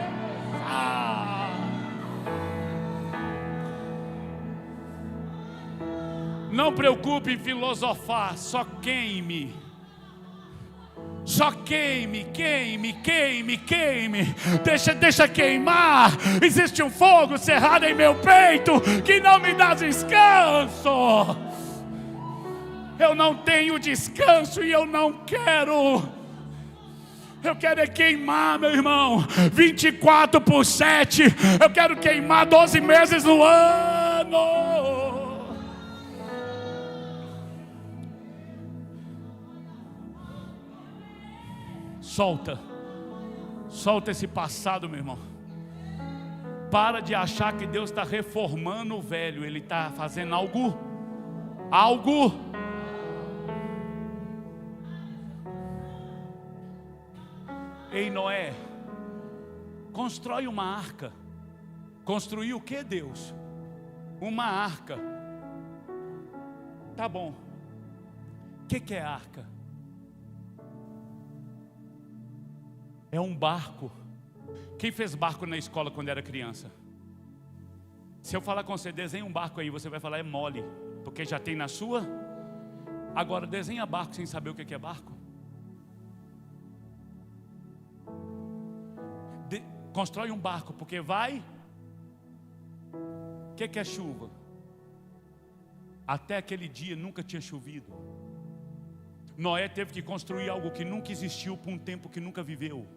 Não preocupe em filosofar, só queime. Só queime. Deixa queimar. Existe um fogo cerrado em meu peito que não me dá descanso. Eu não tenho descanso e eu não quero. Eu quero é queimar, meu irmão, 24/7. Eu quero queimar 12 meses no ano. Solta esse passado, meu irmão. Para de achar que Deus está reformando o velho. Ele está fazendo algo. Ei, Noé, constrói uma arca. Construiu o que, Deus? Uma arca. Tá bom. O que é arca? É um barco. Quem fez barco na escola quando era criança? Se eu falar com você, desenha um barco aí, você vai falar é mole, porque já tem na sua. Agora desenha barco sem saber o que é barco. Constrói um barco, porque vai. O que é chuva? Até aquele dia nunca tinha chovido. Noé teve que construir algo que nunca existiu por um tempo que nunca viveu.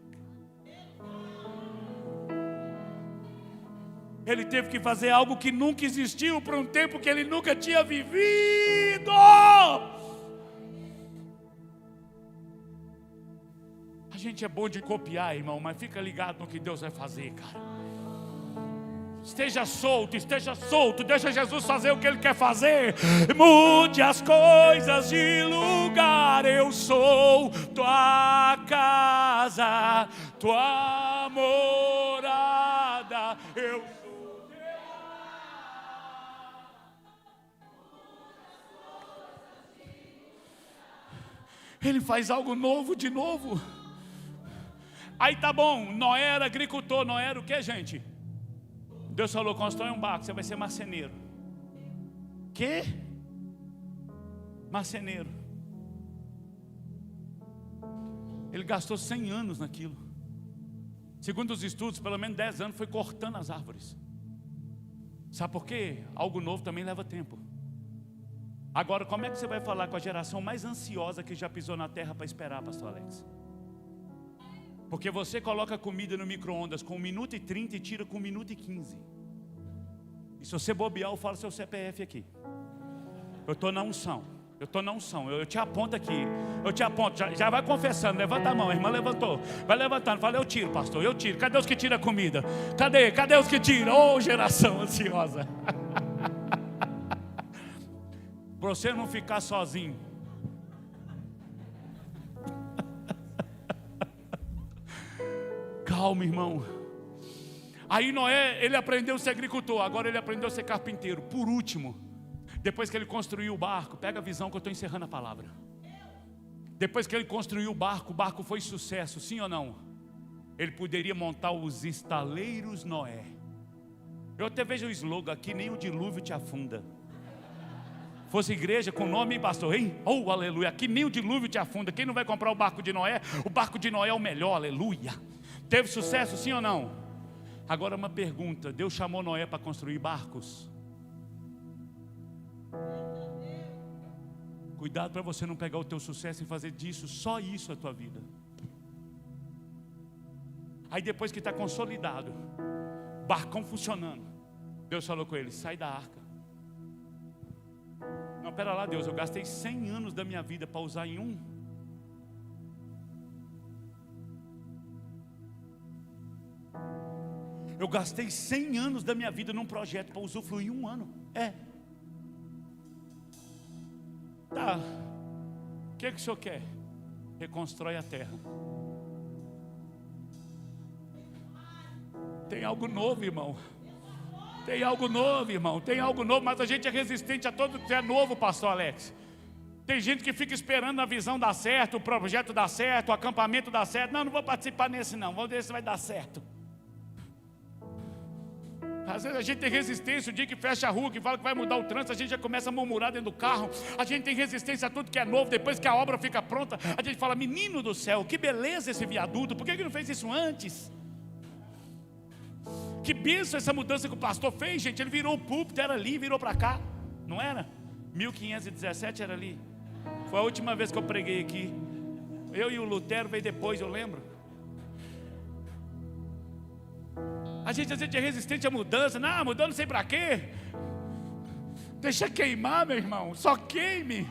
Ele teve que fazer algo que nunca existiu por um tempo que ele nunca tinha vivido. A gente é bom de copiar, irmão, mas fica ligado no que Deus vai fazer, cara. Esteja solto, deixa Jesus fazer o que Ele quer fazer. Mude as coisas de lugar. Eu sou tua casa, tua morada. Eu sou. Ele faz algo novo de novo. Aí tá bom, Noé era agricultor. Noé era o que, gente? Deus falou, constrói um barco, você vai ser marceneiro. Que? Marceneiro. Ele gastou 100 anos naquilo. Segundo os estudos, pelo menos 10 anos foi cortando as árvores. Sabe por quê? Algo novo também leva tempo. Agora, como é que você vai falar com a geração mais ansiosa que já pisou na terra para esperar, pastor Alex? Porque você coloca comida no micro-ondas com 1 minuto e 30 e tira com 1 minuto e 15. E se você bobear, eu falo seu CPF aqui. Eu estou na unção. Eu te aponto aqui. Eu te aponto. Já vai confessando. Levanta a mão, a irmã levantou. Vai levantando. Fala, eu tiro, pastor. Eu tiro. Cadê os que tiram comida? Cadê os que tiram? Ô, geração ansiosa. Para você não ficar sozinho. Calma, irmão. Aí Noé, ele aprendeu a ser agricultor. Agora ele aprendeu a ser carpinteiro. Por último, depois que ele construiu o barco, pega a visão que eu estou encerrando a palavra. Depois que ele construiu o barco foi sucesso, sim ou não? Ele poderia montar os estaleiros Noé. Eu até vejo o slogan aqui, nem o dilúvio te afunda. Fosse igreja com nome, pastor, hein? Oh, aleluia, aqui nem o dilúvio te afunda. Quem não vai comprar o barco de Noé? O barco de Noé é o melhor, aleluia. Teve sucesso, sim ou não? Agora uma pergunta: Deus chamou Noé para construir barcos? Cuidado para você não pegar o teu sucesso e fazer disso, só isso a tua vida. Aí depois que está consolidado, barcão funcionando, Deus falou com ele: sai da arca. Não, pera lá, Deus, eu gastei 100 anos da minha vida para usar em um. Eu gastei 100 anos da minha vida num projeto para usufruir um ano. Tá, o que o senhor quer? Reconstrói a terra. Tem algo novo, irmão. Tem algo novo, irmão. Tem algo novo, mas a gente é resistente a tudo que é novo, pastor Alex. Tem gente que fica esperando a visão dar certo, o projeto dar certo, o acampamento dar certo. Não vou participar nesse não, vamos ver se vai dar certo. Às vezes a gente tem resistência, o dia que fecha a rua, que fala que vai mudar o trânsito, a gente já começa a murmurar dentro do carro. A gente tem resistência a tudo que é novo. Depois que a obra fica pronta, a gente fala: menino do céu, que beleza esse viaduto, por que ele não fez isso antes? Que bênção essa mudança que o pastor fez, gente. Ele virou o púlpito, era ali, virou para cá. Não era? 1517 era ali. Foi a última vez que eu preguei aqui. Eu e o Lutero veio depois, eu lembro. A gente é resistente à mudança. Não, mudando não sei para quê. Deixa queimar, meu irmão. Só queime.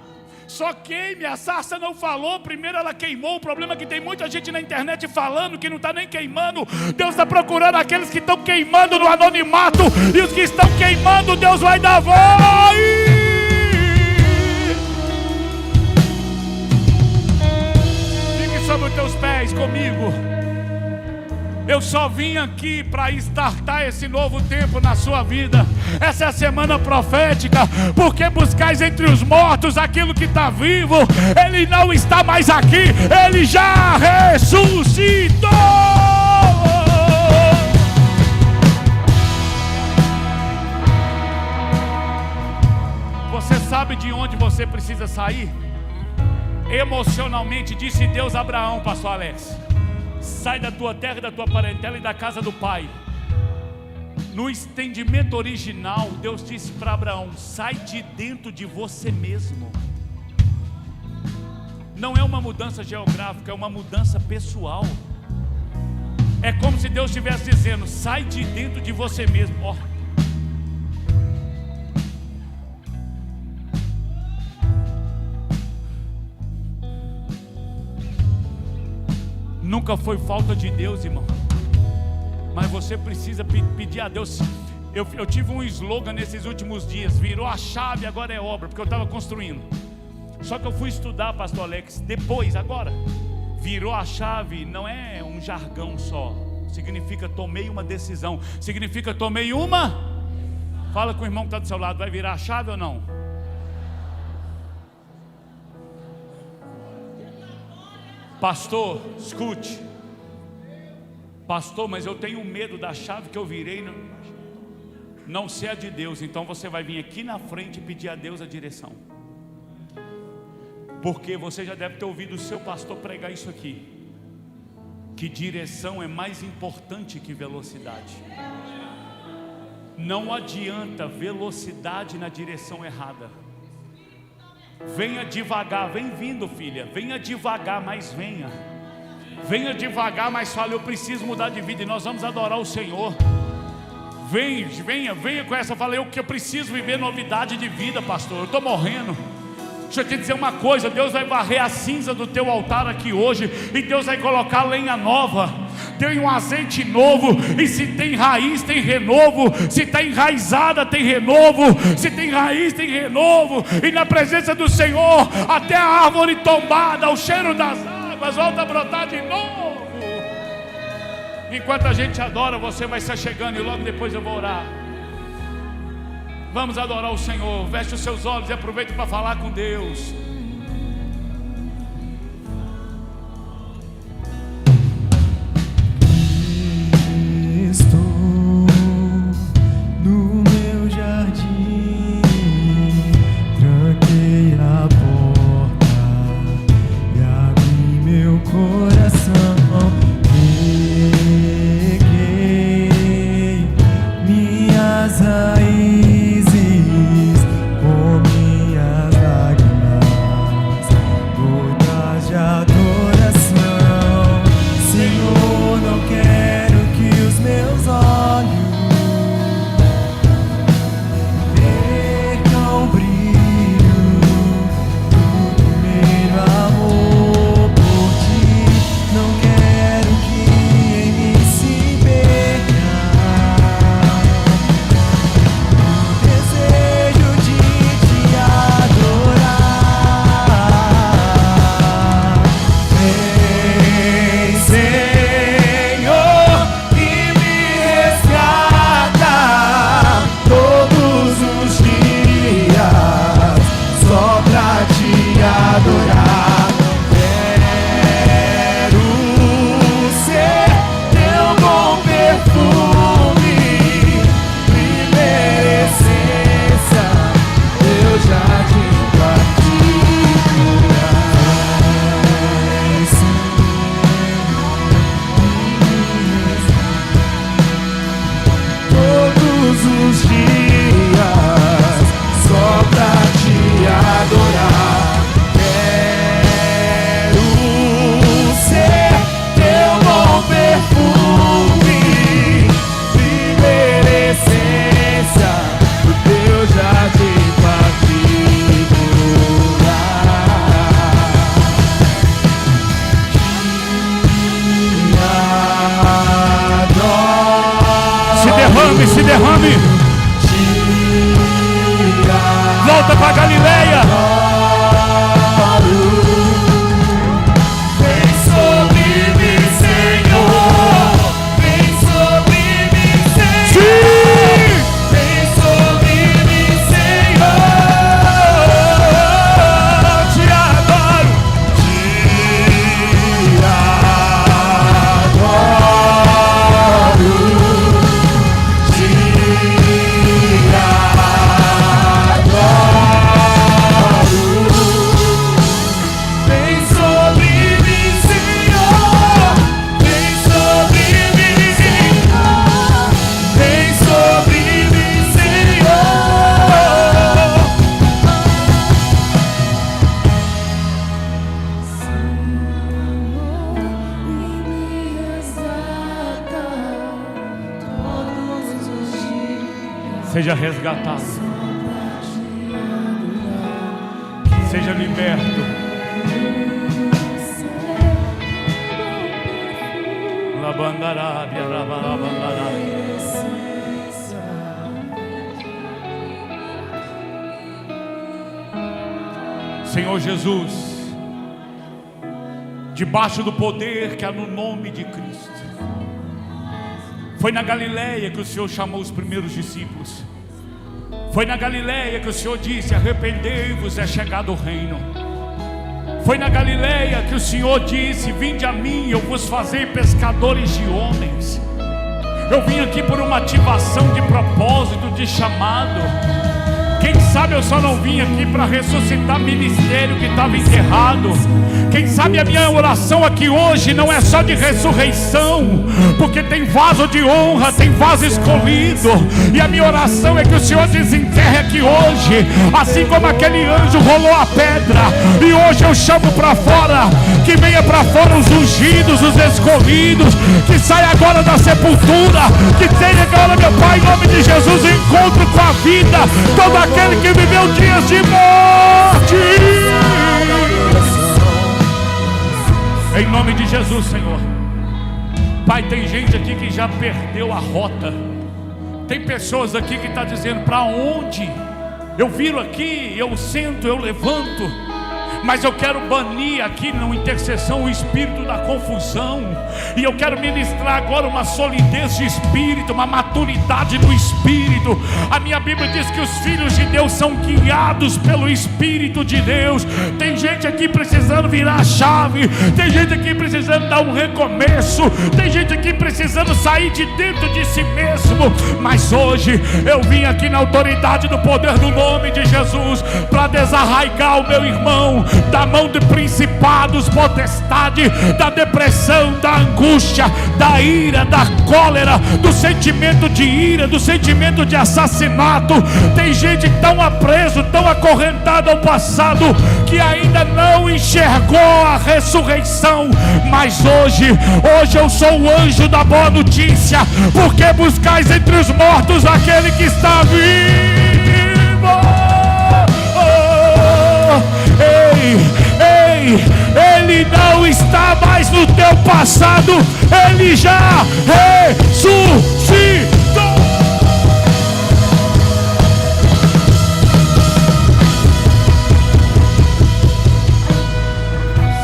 Só queime. A sarça não falou, primeiro ela queimou. O problema é que tem muita gente na internet falando que não está nem queimando. Deus está procurando aqueles que estão queimando no anonimato. E os que estão queimando, Deus vai dar voz. Fique sobre os teus pés comigo. Eu só vim aqui para startar esse novo tempo na sua vida. Essa é a semana profética. Porque buscais entre os mortos aquilo que está vivo. Ele não está mais aqui, ele já ressuscitou. Você sabe de onde você precisa sair? Emocionalmente, disse Deus a Abraão, pastor Alex: sai da tua terra, da tua parentela e da casa do pai. No entendimento original, Deus disse para Abraão: sai de dentro de você mesmo. Não é uma mudança geográfica, é uma mudança pessoal. É como se Deus estivesse dizendo: sai de dentro de você mesmo. Ó. Nunca foi falta de Deus, irmão. Mas você precisa pedir a Deus. Eu tive um slogan nesses últimos dias: virou a chave, agora é obra. Porque eu estava construindo. Só que eu fui estudar, pastor Alex, depois, agora. Virou a chave não é um jargão só. Significa tomei uma decisão. Significa tomei uma. Fala com o irmão que está do seu lado: vai virar a chave ou não? Pastor, escute. Pastor, mas eu tenho medo da chave que eu virei não ser a de Deus. Então você vai vir aqui na frente e pedir a Deus a direção. Porque você já deve ter ouvido o seu pastor pregar isso aqui: que direção é mais importante que velocidade. Não adianta velocidade na direção errada. Venha devagar, vem vindo, filha. Venha devagar, mas venha. Venha devagar, mas fala: eu preciso mudar de vida. E nós vamos adorar o Senhor. Venha com essa. Fala: eu preciso viver novidade de vida, pastor. Eu estou morrendo. Deixa eu te dizer uma coisa: Deus vai varrer a cinza do teu altar aqui hoje. E Deus vai colocar lenha nova. Tem um azeite novo. E se tem raiz, tem renovo. Se está enraizada, tem renovo. Se tem raiz, tem renovo. E na presença do Senhor, até a árvore tombada, o cheiro das águas volta a brotar de novo. Enquanto a gente adora, você vai estar chegando. E logo depois eu vou orar. Vamos adorar o Senhor. Feche os seus olhos e aproveite para falar com Deus. Estou no meu jardim, tranquei a porta e abri meu coração. minhas raízes, com minhas lágrimas, gotas de adoração. Senhor, não quero que os meus olhos percam o brilho do primeiro amor por ti. Não quero que em mim se perca o desejo de te adorar. Vem, Senhor, e me resgata todos os dias, só pra te adorar. Quero ser teu bom perfume, primeira essência, teu jardim particular. Todos os dias, só pra te adorar. Quero ser teu bom perfume, primeira essência do teu jardim particular. Se derrame, se derrame. Volta para Galileia. Vem sobre mim, Senhor. Vem sobre mim, Senhor. Sim! Vem sobre mim, Senhor. Te adoro. Te adoro. Te vem sobre mim, Senhor. Vem sobre mim, Senhor. Vem sobre mim, Senhor. Seja resgatado. Seja liberto. Labandará, biarabarabandará. Senhor Jesus, debaixo do poder que há no nome de Cristo. Foi na Galileia que o Senhor chamou os primeiros discípulos. Foi na Galileia que o Senhor disse: arrependei-vos, é chegado o reino. Foi na Galileia que o Senhor disse: vinde a mim, eu vos farei pescadores de homens. Eu vim aqui por uma ativação de propósito, de chamado. Quem sabe eu só não vim aqui para ressuscitar ministério que estava enterrado. Quem sabe a minha oração aqui hoje não é só de ressurreição, porque tem vaso de honra, tem vaso escolhido. E a minha oração é que o Senhor desenterre aqui hoje, assim como aquele anjo rolou a pedra. E hoje eu chamo para fora, que venha para fora os ungidos, os escolhidos, que saia agora da sepultura, que tenha agora, meu Pai, em nome de Jesus, encontro com a vida, todo aquele que viveu dias de morte. Em nome de Jesus, Senhor. Pai, tem gente aqui que já perdeu a rota. Tem pessoas aqui que estão dizendo: para onde? Eu viro aqui, eu sento, eu levanto, mas eu quero banir aqui na intercessão o espírito da confusão. E eu quero ministrar agora uma solidez de espírito, uma maturidade no espírito. A minha Bíblia diz que os filhos de Deus são guiados pelo Espírito de Deus. Tem gente aqui precisando virar a chave. Tem gente aqui precisando dar um recomeço. Tem gente aqui precisando sair de dentro de si mesmo. Mas hoje eu vim aqui na autoridade do poder do nome de Jesus para desarraigar o meu irmão, da mão de principados, potestade, da depressão, da angústia, da ira, da cólera, do sentimento de ira, do sentimento de assassinato. Tem gente tão preso, tão acorrentado ao passado, que ainda não enxergou a ressurreição. Mas hoje eu sou o anjo da boa notícia, porque buscais entre os mortos aquele que está vivo. Ei, ele não está mais no teu passado, ele já ressuscitou.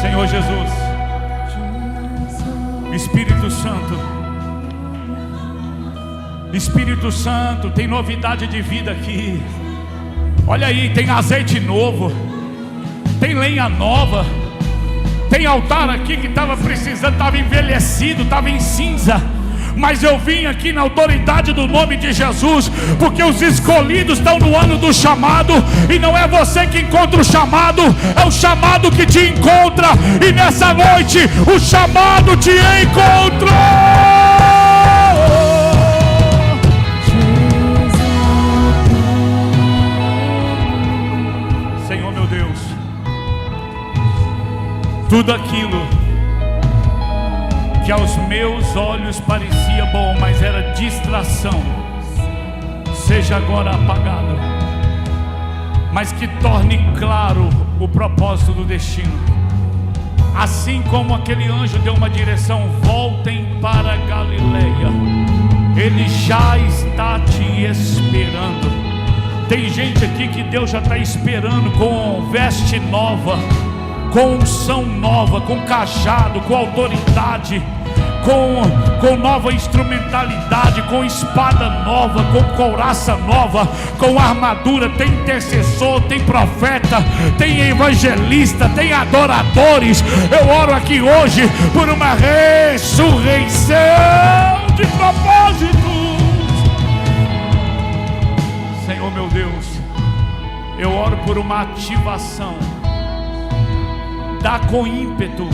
Senhor Jesus, Espírito Santo, tem novidade de vida aqui. Olha aí, tem azeite novo, tem lenha nova, tem altar aqui que estava precisando, estava envelhecido, estava em cinza. Mas eu vim aqui na autoridade do nome de Jesus, porque os escolhidos estão no ano do chamado, e não é você que encontra o chamado, é o chamado que te encontra. E nessa noite o chamado te encontrou. Senhor meu Deus, tudo aquilo que aos meus olhos parecia bom, mas era distração, seja agora apagado, mas que torne claro o propósito do destino. Assim como aquele anjo deu uma direção: voltem para Galileia, ele já está te esperando. Tem gente aqui que Deus já está esperando, com veste nova, com unção nova, com cajado, com autoridade, com nova instrumentalidade, com espada nova, com couraça nova, com armadura. Tem intercessor, tem profeta, tem evangelista, tem adoradores. Eu oro aqui hoje por uma ressurreição de propósitos. Senhor meu Deus, eu oro por uma ativação. Dá com ímpeto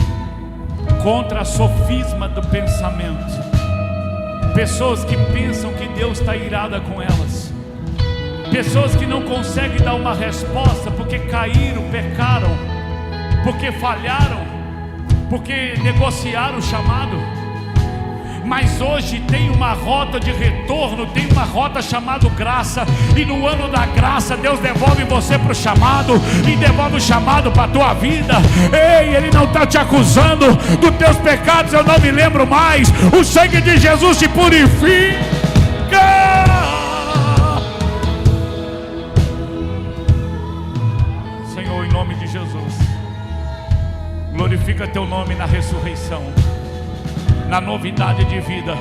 contra a sofisma do pensamento. Pessoas que pensam que Deus está irada com elas, pessoas que não conseguem dar uma resposta porque caíram, pecaram, porque falharam, porque negociaram o chamado. Mas hoje tem uma rota de retorno, tem uma rota chamada graça. E no ano da graça, Deus devolve você para o chamado, e devolve o chamado para a tua vida. Ei, Ele não está te acusando dos teus pecados. Eu não me lembro mais. O sangue de Jesus te purifica. Senhor, em nome de Jesus, glorifica teu nome na ressurreição, na novidade de vida,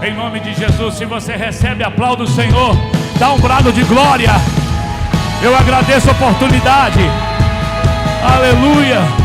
em nome de Jesus. Se você recebe, aplauda o Senhor, dá um brado de glória. Eu agradeço a oportunidade. Aleluia.